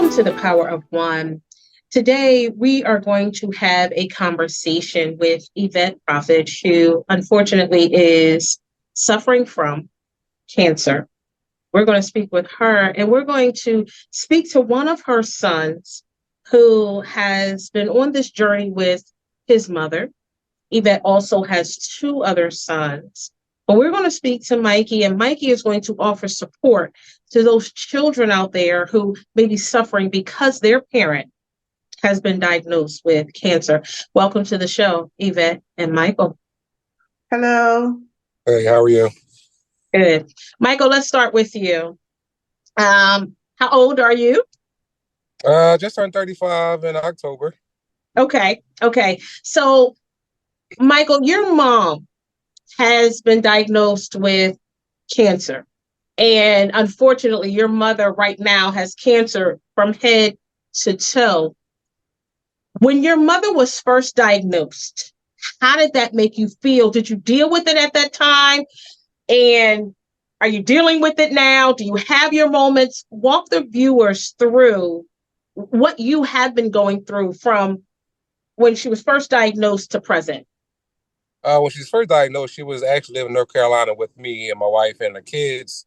Welcome to the Power of One. Today, we are going to have a conversation with Yvette Prophet, who unfortunately is suffering from cancer. We're going to speak with her, and we're going to speak to one of her sons who has been on this journey with his mother. Yvette also has two other sons. But we're going to speak to Mikey, and Mikey is going to offer support to those children out there who may be suffering because their parent has been diagnosed with cancer. Welcome to the show, Yvette and Michael. Hello. Hey, how are you? Good. Michael, let's start with you. How old are you? Just turned 35 in October. Okay. So, Michael, your mom has been diagnosed with cancer. And unfortunately, your mother right now has cancer from head to toe. When your mother was first diagnosed, how did that make you feel? Did you deal with it at that time? And are you dealing with it now? Do you have your moments? Walk the viewers through what you have been going through from when she was first diagnosed to present. When she was first diagnosed, she was actually living in North Carolina with me and my wife and the kids.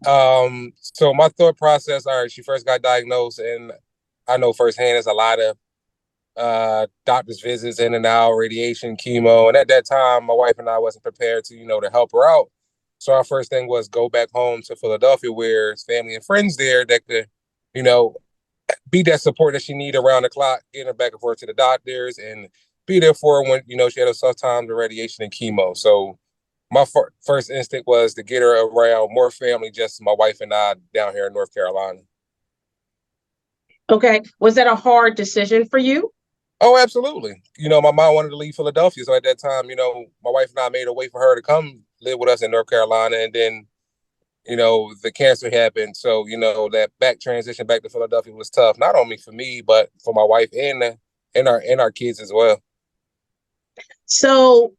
So my thought process, all right, she first got diagnosed, and I know firsthand there's a lot of doctor's visits in and out, radiation, chemo. And at that time, my wife and I wasn't prepared to help her out. So our first thing was go back home to Philadelphia where there's family and friends there that could, you know, be that support that she needed around the clock, getting her back and forth to the doctors and be there for her when she had a tough time to radiation and chemo. So my first instinct was to get her around more family, just my wife and I down here in North Carolina. Okay. Was that a hard decision for you? Oh, absolutely. My mom wanted to leave Philadelphia. So at that time, my wife and I made a way for her to come live with us in North Carolina. And then, the cancer happened. So, that back transition back to Philadelphia was tough, not only for me, but for my wife and our kids as well. So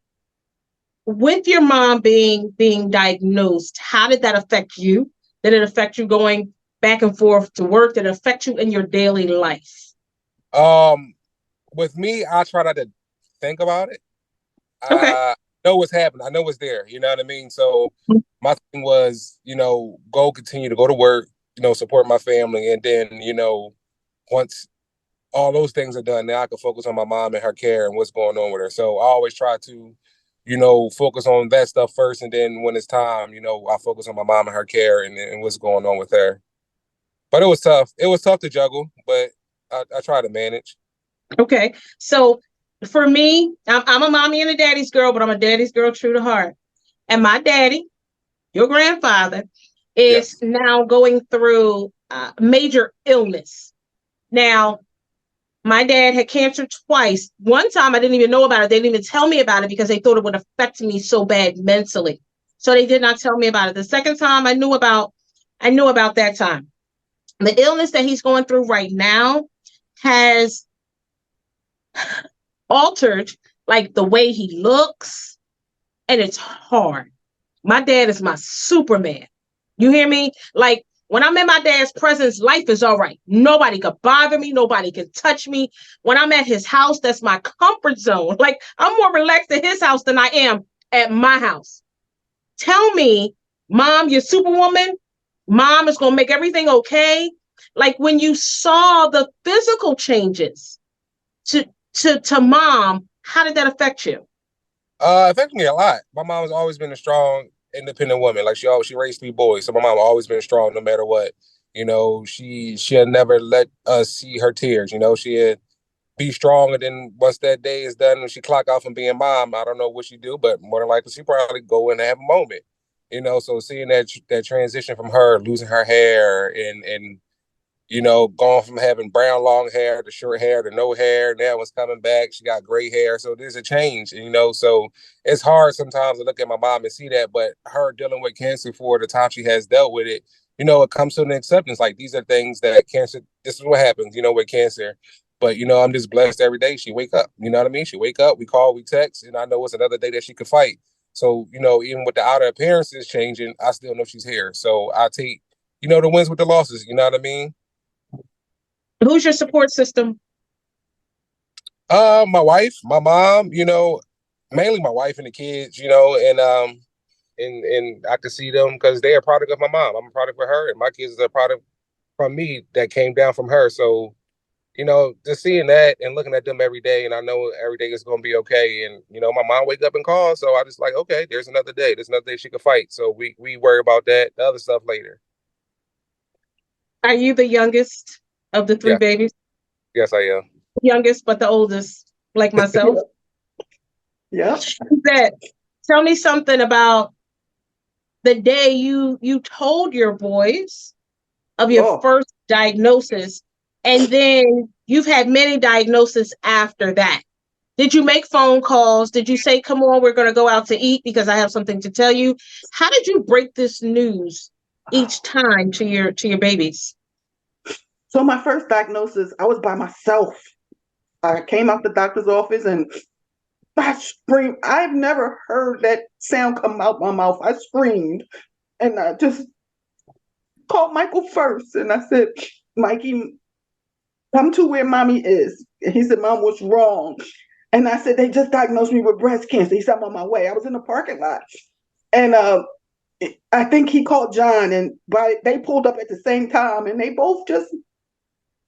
with your mom being diagnosed, how did that affect you? Did it affect you going back and forth to work? Did it affect you in your daily life? With me, I try not to think about it. Okay. I know what's happening. I know what's there. You know what I mean? So my thing was, continue to go to work, support my family. And then, once all those things are done, now I can focus on my mom and her care and what's going on with her. So I always try to, focus on that stuff first. And then when it's time, I focus on my mom and her care and what's going on with her. But it was tough. It was tough to juggle, but I try to manage. Okay. So for me, I'm a mommy and a daddy's girl, but I'm a daddy's girl true to heart. And my daddy, your grandfather, is Yes. now going through major illness. Now, my dad had cancer twice. One time I didn't even know about it. They didn't even tell me about it because they thought it would affect me so bad mentally. So they did not tell me about it. The second time I knew about that time. The illness that he's going through right now has altered like the way he looks, and it's hard. My dad is my Superman. You hear me? Like when I'm in my dad's presence, life is all right. Nobody could bother me. Nobody can touch me. When I'm at his house, that's my comfort zone. Like I'm more relaxed at his house than I am at my house. Tell me, Mom, you're Superwoman. Mom is going to make everything okay. Like when you saw the physical changes to Mom, how did that affect you? It affected me a lot. My mom's always been a strong, independent woman. Like she raised three boys, so my mom always been strong no matter what. She had never let us see her tears. She had be strong, and then once that day is done, when she clock out from being mom, I don't know what she do, but more than likely she probably go in and have a moment. So seeing that transition from her losing her hair and going from having brown long hair to short hair to no hair. Now it's coming back. She got gray hair. So there's a change, so it's hard sometimes to look at my mom and see that, but her dealing with cancer for the time she has dealt with it, it comes to an acceptance. Like these are things that cancer, this is what happens, with cancer. But, I'm just blessed every day she wake up. You know what I mean? She wake up, we call, we text, and I know it's another day that she could fight. So, even with the outer appearances changing, I still know she's here. So I take, the wins with the losses. You know what I mean? Who's your support system? My wife, my mom, mainly my wife and the kids, and I can see them because they're a product of my mom. I'm a product of her, and my kids are a product from me that came down from her. So, just seeing that and looking at them every day, and I know every day is going to be okay. And my mom wake up and call, so I just like, okay, there's another day. There's another day she could fight. So we worry about that, the other stuff later. Are you the youngest of the three Yeah, babies? yes, I am. Youngest, but the oldest, like myself. Yeah. That tell me something about the day you told your boys of your Oh, first diagnosis, and then you've had many diagnoses after that. Did you make phone calls? Did you say, "Come on, we're going to go out to eat because I have something to tell you"? How did you break this news each time to your babies? so my first diagnosis, I was by myself. I came out the doctor's office and I screamed. I've never heard that sound come out my mouth. I screamed and I just called Michael first and I said, Mikey, come to where mommy is. And he said, Mom, what's wrong? And I said, they just diagnosed me with breast cancer. He said, I'm on my way. I was in the parking lot. And I think he called John, and they pulled up at the same time, and they both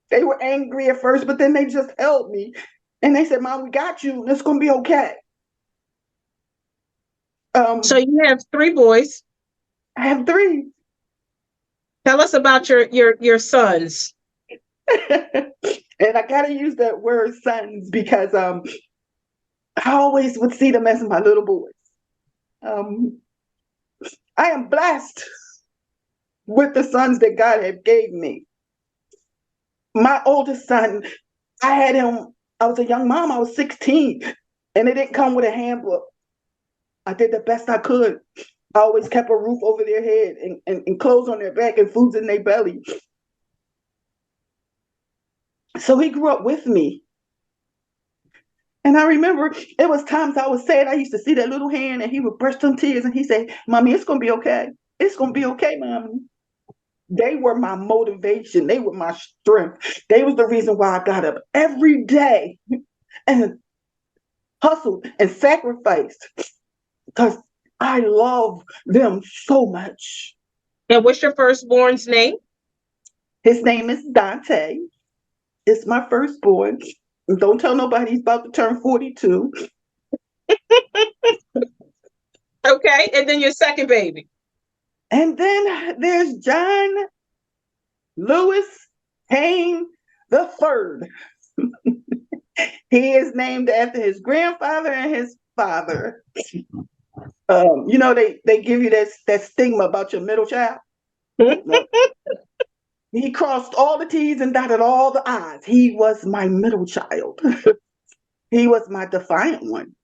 they were angry at first, but then they just held me. And they said, Mom, we got you. It's going to be okay. So you have three boys. I have three. Tell us about your sons. And I got to use that word sons because I always would see them as my little boys. I am blessed with the sons that God had gave me. My oldest son, I had him, I was a young mom, I was 16, and it didn't come with a handbook. I did the best I could. I always kept a roof over their head and clothes on their back and foods in their belly. So he grew up with me. And I remember it was times I was sad. I used to see that little hand and he would burst some tears and he'd say, Mommy, it's going to be okay. It's going to be okay, Mommy. They were my motivation. They were my strength. They was the reason why I got up every day and hustled and sacrificed because I love them so much. And what's your firstborn's name? His name is Dante. It's my firstborn. Don't tell nobody he's about to turn 42. Okay, and then your second baby. And then there's John Lewis Payne the third. He is named after his grandfather and his father. They give you that stigma about your middle child. No. He crossed all the T's and dotted all the I's. He was my middle child. He was my defiant one.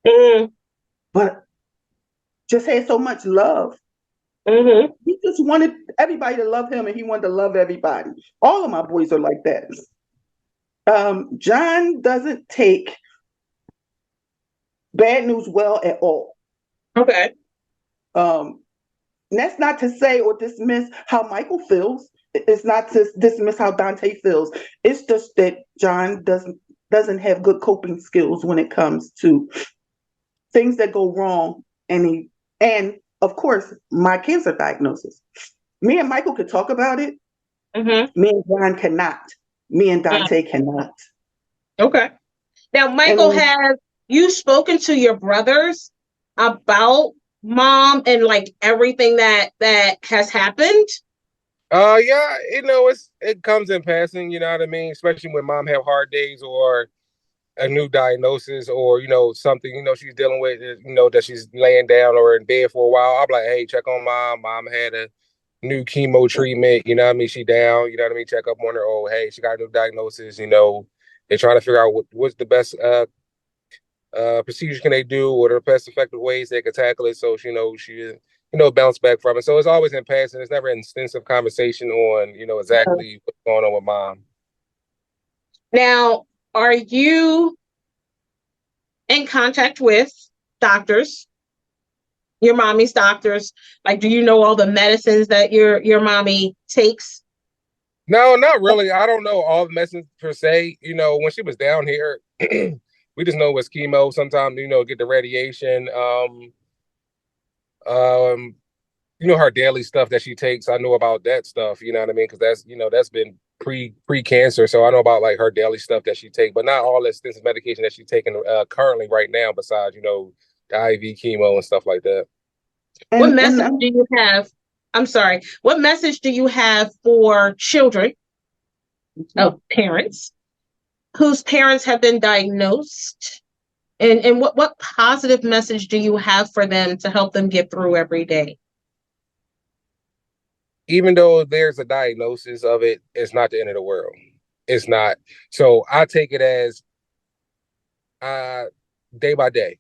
Mm-hmm. But just had so much love. Mm-hmm. He just wanted everybody to love him and he wanted to love everybody. All of my boys are like that. John doesn't take bad news well at all. Okay. That's not to say or dismiss how Michael feels. It's not to dismiss how Dante feels. It's just that John doesn't have good coping skills when it comes to things that go wrong. And of course, my cancer diagnosis. Me and Michael could talk about it. Mm-hmm. Me and John cannot. Me and Dante cannot. Okay. Now, Michael, have you spoken to your brothers about mom and like everything that has happened? Yeah, it comes in passing, you know what I mean? Especially when mom have hard days or a new diagnosis or, something, she's dealing with, that she's laying down or in bed for a while. I'm like, hey, check on mom. Mom had a new chemo treatment, you know what I mean? She down, you know what I mean? Check up on her. Oh, hey, she got a new diagnosis, they're trying to figure out what's the best procedures can they do, what are the best effective ways they can tackle it so she bounce back from it. So it's always in passing. It's never an extensive conversation on, exactly what's going on with mom. Now, are you in contact with doctors, your mommy's doctors? Like, do you know all the medicines that your mommy takes? No, not really. I don't know all the medicines per se. When she was down here, we just know it was chemo. Sometimes, get the radiation. Um, her daily stuff that she takes. I know about that stuff. You know what I mean? Because that's been pre cancer. So I know about like her daily stuff that she take, but not all the extensive medication that she's taking currently right now. Besides, the IV chemo and stuff like that. What And message do you have? I'm sorry. What message do you have for children of parents whose parents have been diagnosed? And what positive message do you have for them to help them get through every day? Even though there's a diagnosis of it, it's not the end of the world. It's not. So I take it as uh day by day.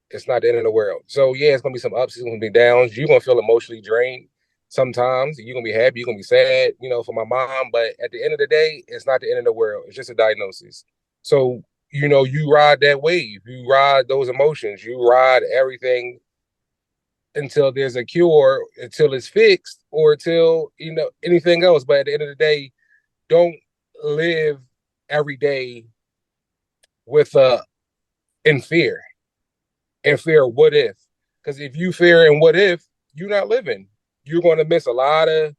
It's not the end of the world. So yeah, it's gonna be some ups, it's gonna be downs. You're gonna feel emotionally drained sometimes. You're gonna be happy, you're gonna be sad, for my mom. But at the end of the day, it's not the end of the world. It's just a diagnosis. So, you ride that wave, you ride those emotions, you ride everything until there's a cure, until it's fixed, or until anything else. But at the end of the day, don't live every day with in fear. And fear what if. Because if you fear and what if, you're not living. You're going to miss a lot of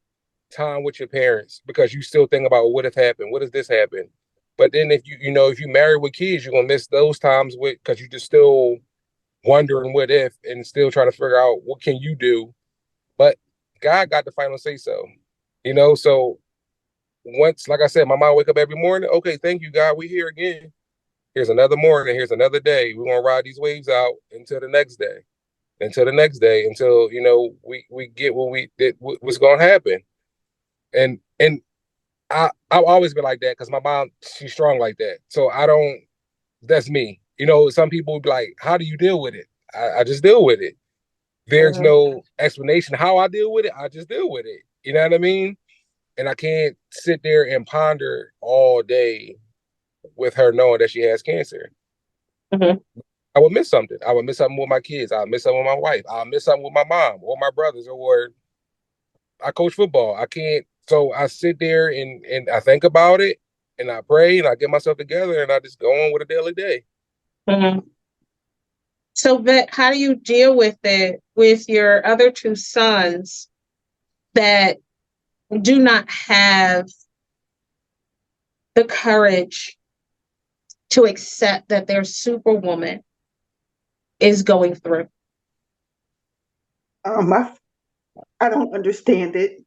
time with your parents because you still think about what if happened, what if this happened. But then if you marry with kids, you're gonna miss those times with because you're just still wondering what if and still trying to figure out what can you do. But God got the final say so. So once, like I said, my mom wake up every morning. Okay, thank you, God. We here again. Here's another morning. Here's another day. We're gonna ride these waves out until the next day. Until the next day. Until we get what we did. What's gonna happen? And I've always been like that because my mom, she's strong like that. So I don't. That's me. Some people would be like, "How do you deal with it?" I just deal with it. There's Mhm. no explanation how I deal with it. I just deal with it. You know what I mean? And I can't sit there and ponder all day with her knowing that she has cancer. Mhm. I would miss something. I would miss something with my kids. I would miss something with my wife. I would miss something with my mom or my brothers, or I coach football. I can't. So I sit there and I think about it and I pray and I get myself together and I just go on with a daily day. Mhm. So, Vet, how do you deal with it with your other two sons that do not have the courage to accept that their superwoman is going through? I, I don't understand it.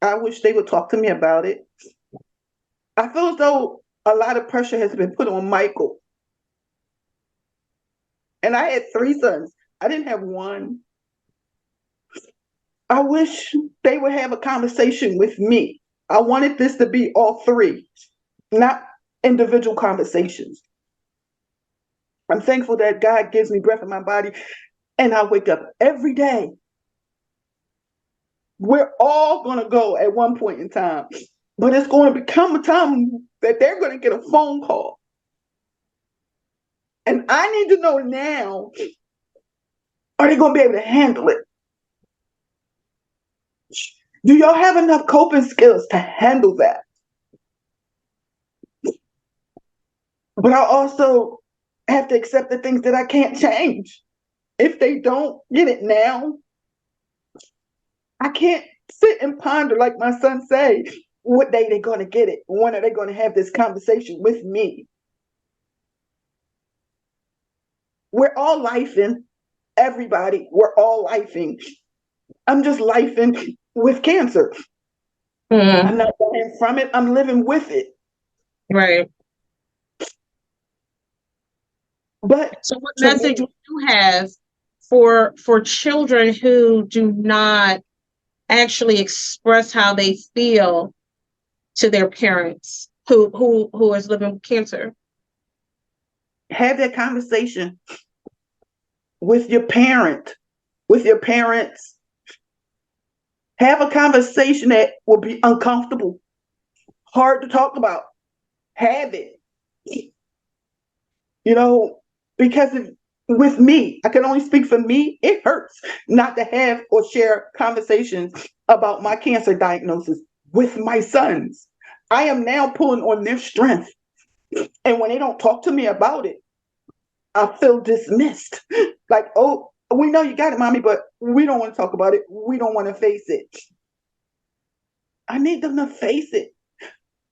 I wish they would talk to me about it. I feel as though a lot of pressure has been put on Michael. And I had three sons. I didn't have one. I wish they would have a conversation with me. I wanted this to be all three, not individual conversations. I'm thankful that God gives me breath in my body and I wake up every day. We're all going to go at one point in time, but it's going to become a time that they're going to get a phone call. And I need to know now, are they going to be able to handle it? Do y'all have enough coping skills to handle that? But I also have to accept the things that I can't change. If they don't get it now, I can't sit and ponder like my son say, what day they going to get it? When are they going to have this conversation with me? We're all lifing, everybody. We're all lifing. I'm just lifing with cancer. Mhm. I'm not dying from it. I'm living with it. Right. But So, what to message me, would you have for children who do not actually express how they feel to their parents who is living with cancer? have that conversation with your parent, with your parents. Have a conversation that will be uncomfortable, hard to talk about. Have it. You know, because with me, I can only speak for me, it hurts not to have or share conversations about my cancer diagnosis with my sons. I am now pulling on their strength. And when they don't talk to me about it, I feel dismissed. Like, oh, we know you got it, mommy, but we don't want to talk about it. We don't want to face it. I need them to face it.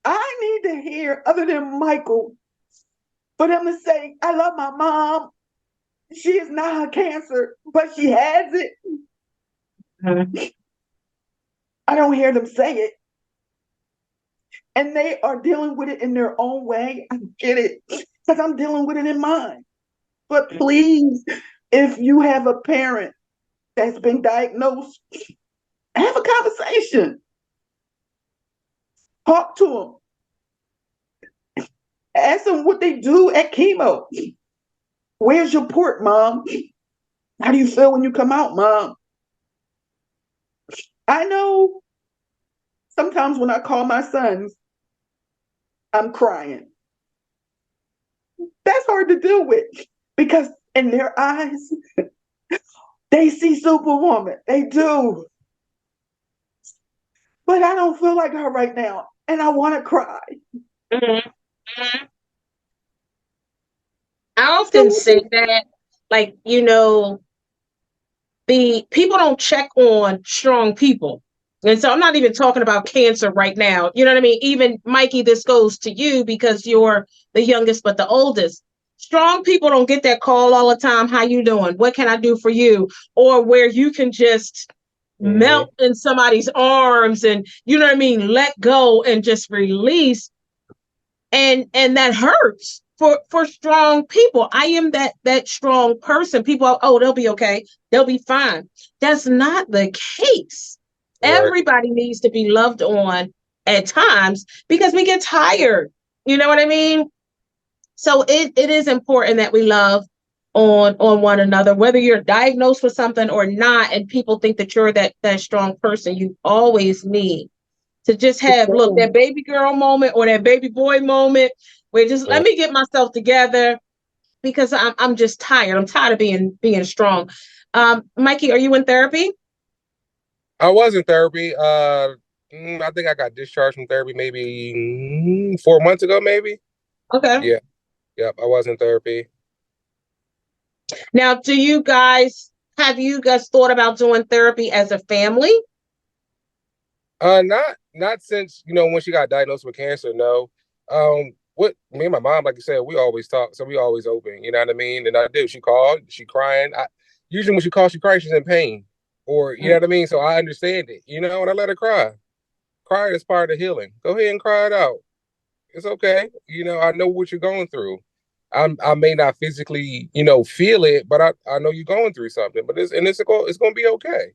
I need to hear, other than Michael, for them to say, I love my mom. She is not a cancer, but she has it. Mhm. I don't hear them say it. And they are dealing with it in their own way. I get it, because I'm dealing with it in mine. But please, if you have a parent that's been diagnosed, have a conversation. Talk to them. Ask them what they do at chemo. Where's your port, mom? How do you feel when you come out, mom? I know sometimes when I call my sons, I'm crying. That's hard to deal with because in their eyes, they see Superwoman. They do. But I don't feel like her right now. And I want to cry. Mhm. Mhm. I So often say that, like, the people don't check on strong people. And so I'm not even talking about cancer right now. You know what I mean? Even Mikey, this goes to you because you're the youngest but the oldest. Strong people don't get that call all the time. How you doing? What can I do for you? Or where you can just Mm-hmm. melt in somebody's arms and you know what I mean, let go and just release. And that hurts for strong people. I am that strong person. People are, oh, they'll be okay, they'll be fine. That's not the case. Right. Everybody needs to be loved on at times because we get tired, you know what I mean? So it is important that we love on one another, whether you're diagnosed with something or not, and people think that you're that strong person. You always need to just have, look, that baby girl moment or that baby boy moment where just let me get myself together because I'm just tired. I'm tired of being strong. Mikey, are you in therapy? I was in therapy. I think I got discharged from therapy maybe 4 months ago, maybe. Okay. Yeah. Yep. I was in therapy. Now, have you guys thought about doing therapy as a family? Not since when she got diagnosed with cancer. No. What me and my mom, like you said, we always talk, so we always open. You know what I mean? And I do. She called, she crying. Usually when she calls, she cries. She's in pain, or you know what I mean. So I understand it. And I let her cry. Cry is part of the healing. Go ahead and cry it out. It's okay. I know what you're going through. I may not physically, feel it, but I know you're going through something. But it's going to be okay.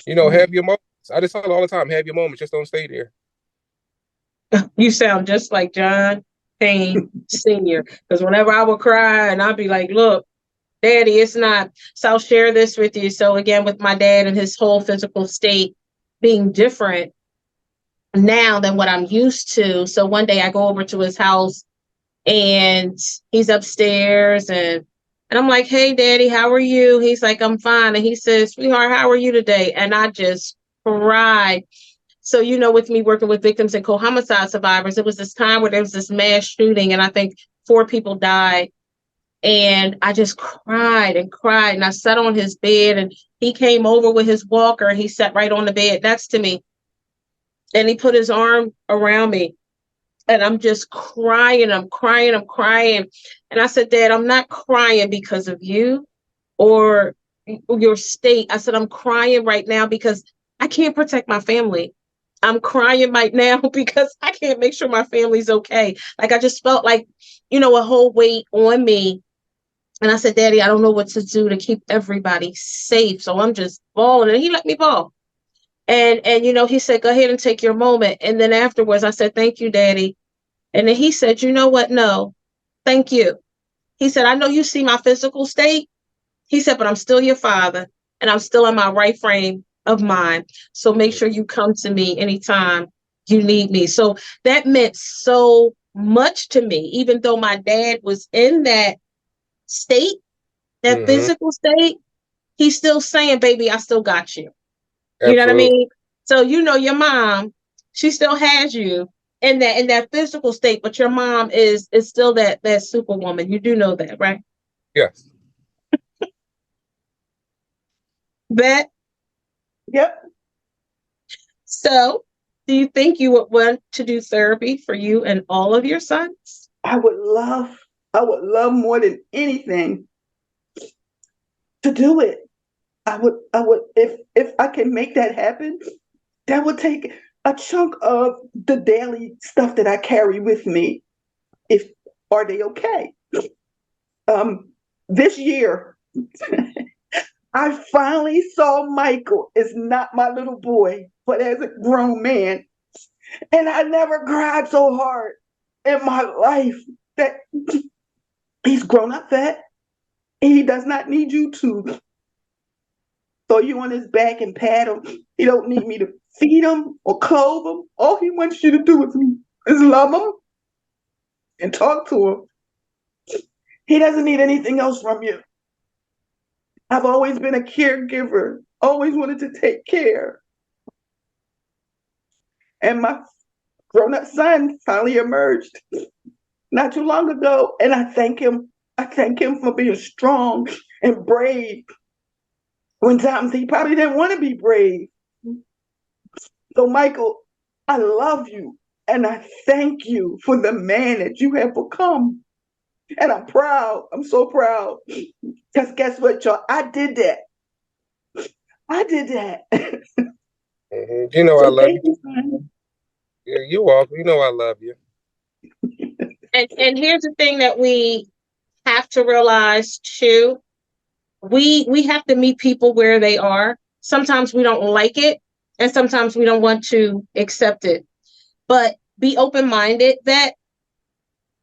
Have your moments. I just tell her all the time, have your moments. Just don't stay there. You sound just like John Payne Sr. Because whenever I would cry and I'd be like, look, Daddy, it's not. So I'll share this with you. So again, with my dad and his whole physical state being different now than what I'm used to. So one day I go over to his house and he's upstairs and I'm like, hey, Daddy, how are you? He's like, I'm fine. And he says, sweetheart, how are you today? And I just cried. So, with me working with victims and co-homicide survivors, it was this time where there was this mass shooting and I think 4 people died. And I just cried and cried. And I sat on his bed and he came over with his walker and he sat right on the bed next to me. And he put his arm around me. And I'm just crying. I'm crying. I'm crying. And I said, Dad, I'm not crying because of you or your state. I said, I'm crying right now because I can't protect my family. I'm crying right now because I can't make sure my family's okay. Like I just felt like, a whole weight on me. And I said, Daddy, I don't know what to do to keep everybody safe. So I'm just bawling. And he let me bawl. And he said, go ahead and take your moment. And then afterwards, I said, thank you, Daddy. And then he said, you know what? No, thank you. He said, I know you see my physical state. He said, but I'm still your father and I'm still in my right frame of mind. So make sure you come to me anytime you need me. So that meant so much to me, even though my dad was in that state, that Mm-hmm. physical state, he's still saying, baby, I still got you. You know what I Absolutely. mean? So, your mom, she still has you in that physical state, but your mom is still that superwoman. You do know that, right? Yes. Bet. Yep. So, do you think you would want to do therapy for you and all of your sons? I would love more than anything to do it. I would, if I can make that happen, that would take a chunk of the daily stuff that I carry with me. If Are they okay? This year, I finally saw Michael as not my little boy, but as a grown man. And I never cried so hard in my life that he's grown up fat. He does not need you to throw you on his back and pat him. He don't need me to feed him or clothe him. All he wants you to do is love him and talk to him. He doesn't need anything else from you. I've always been a caregiver, always wanted to take care. And my grown-up son finally emerged not too long ago. And I thank him. I thank him for being strong and brave when times he probably didn't want to be brave. So, Michael, I love you and I thank you for the man that you have become. And I'm proud. I'm so proud. Because guess what, y'all? I did that. I did that. You know I So love thank you. you, son. Yeah, you welcome. You know I love you. And here's the thing that we have to realize too. We have to meet people where they are. Sometimes we don't like it, and sometimes we don't want to accept it. But be open-minded that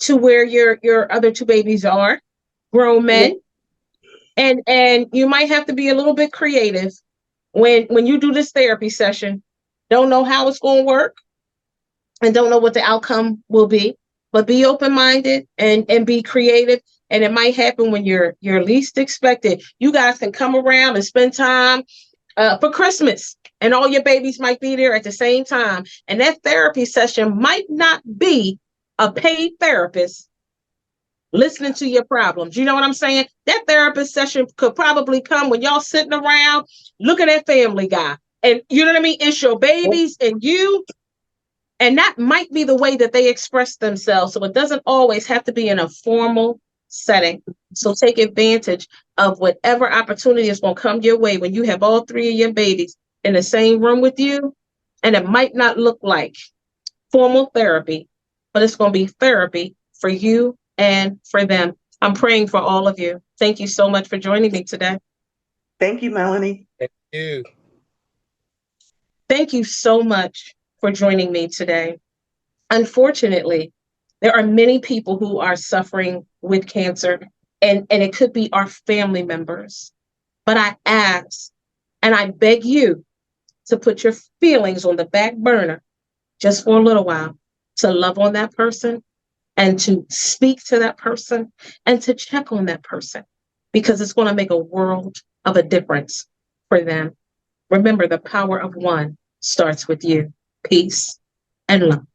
to where your other two babies are, grown Yeah. men, and you might have to be a little bit creative when you do this therapy session. Don't know how it's going to work, and don't know what the outcome will be, but be open-minded and be creative. And it might happen when you're least expected. You guys can come around and spend time for Christmas, and all your babies might be there at the same time. And that therapy session might not be a paid therapist listening to your problems. You know what I'm saying? That therapist session could probably come when y'all sitting around looking at Family Guy. And you know what I mean? It's your babies and you. And that might be the way that they express themselves. So it doesn't always have to be in a formal setting. So take advantage of whatever opportunity is going to come your way when you have all three of your babies in the same room with you. And it might not look like formal therapy, but it's going to be therapy for you and for them. I'm praying for all of you. Thank you so much for joining me today. Thank you, Melany. Thank you. Thank you so much for joining me today. Unfortunately, there are many people who are suffering with cancer, and it could be our family members. But I ask and I beg you to put your feelings on the back burner just for a little while, to love on that person and to speak to that person and to check on that person, because it's going to make a world of a difference for them. Remember, the power of one starts with you. Peace and love.